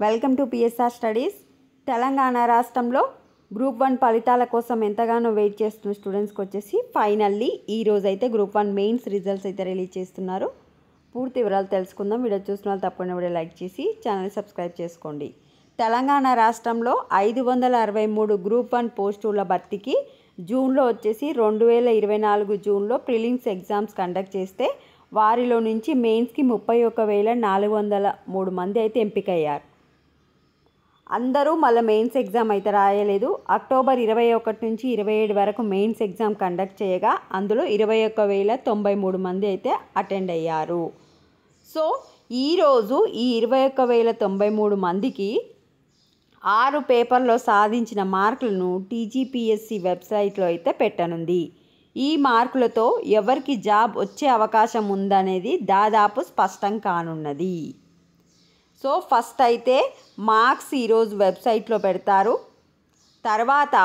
Welcome to PSR studies. Telangana రాష్ట్రంలో group 1 ఫలితాల కోసం ఎంతగానో వెయిట్ చేస్తున్న స్టూడెంట్స్కి వచ్చేసి ఫైనల్లీ ఈ రోజు అయితే గ్రూప్ 1 మెయిన్స్ రిజల్ట్స్ అయితే రిలీజ్ చేస్తున్నారు. పూర్తి వివరాలు తెలుసుకుందాం. వీడియో చూసిన వాళ్ళు తప్పకుండా వీడియో లైక్ చేసి ఛానల్ సబ్స్క్రైబ్ చేసుకోండి. తెలంగాణ రాష్ట్రంలో 563 గ్రూప్ 1 పోస్టుల భర్తీకి జూన్లో వచ్చేసి 2024 జూన్లో ప్రిలిమ్స్ ఎగ్జామ్స్ కండక్ట్ చేస్తే వారిలో నుంచి మెయిన్స్కి 31,403 మంది అయితే ఎంపికయ్యారు. అందరూ మళ్ళీ మెయిన్స్ ఎగ్జామ్ అయితే రాయలేదు. అక్టోబర్ 21 నుంచి 27 వరకు మెయిన్స్ ఎగ్జామ్ కండక్ట్ చేయగా అందులో 21,093 మంది అయితే అటెండ్ అయ్యారు. సో ఈరోజు ఈ 21,093 మందికి 6 పేపర్లో సాధించిన మార్కులను టీజీపీఎస్సీ వెబ్సైట్లో అయితే పెట్టనుంది. ఈ మార్కులతో ఎవరికి జాబ్ వచ్చే అవకాశం ఉందనేది దాదాపు స్పష్టం కానున్నది. సో ఫస్ట్ అయితే మార్క్స్ ఈరోజు వెబ్సైట్లో పెడతారు. తర్వాత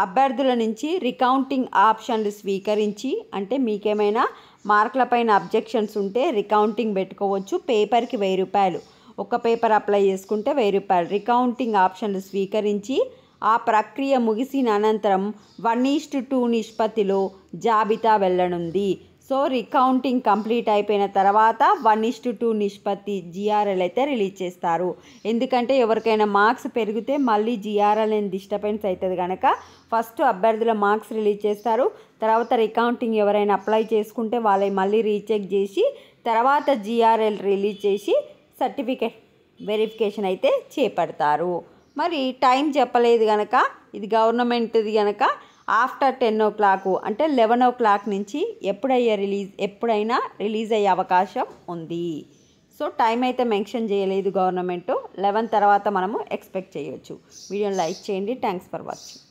అభ్యర్థుల నుంచి రికౌంటింగ్ ఆప్షన్లు స్వీకరించి, అంటే మీకేమైనా మార్కులపైన అబ్జెక్షన్స్ ఉంటే రికౌంటింగ్ పెట్టుకోవచ్చు. పేపర్కి 1000 రూపాయలు, ఒక పేపర్ అప్లై చేసుకుంటే 1000 రూపాయలు. రికౌంటింగ్ ఆప్షన్లు స్వీకరించి ఆ ప్రక్రియ ముగిసిన అనంతరం 1:2 నిష్పత్తిలో జాబితా వెళ్ళనుంది. సో రికౌంటింగ్ కంప్లీట్ అయిపోయిన తర్వాత 1:2 నిష్పత్తి జిఆర్ఎల్ అయితే రిలీజ్ చేస్తారు. ఎందుకంటే ఎవరికైనా మార్క్స్ పెరిగితే మళ్ళీ జిఆర్ఎల్ అనేది డిస్టర్బెన్స్ అవుతుంది కనుక ఫస్ట్ అభ్యర్థుల మార్క్స్ రిలీజ్ చేస్తారు. తర్వాత రికౌంటింగ్ ఎవరైనా అప్లై చేసుకుంటే వాళ్ళని మళ్ళీ రీచెక్ చేసి తర్వాత జిఆర్ఎల్ రిలీజ్ చేసి సర్టిఫికేట్ వెరిఫికేషన్ అయితే చేపడతారు. మరి టైం చెప్పలేదు కనుక ఇది గవర్నమెంట్ది కనుక ఆఫ్టర్ 10 o'clock అంటే 11 o'clock నుంచి ఎప్పుడైనా రిలీజ్ అయ్యే అవకాశం ఉంది. సో టైం అయితే మెన్షన్ చేయలేదు గవర్నమెంట్. 11 తర్వాత మనము ఎక్స్పెక్ట్ చేయొచ్చు. వీడియోని లైక్ చేయండి. Thanks for watching.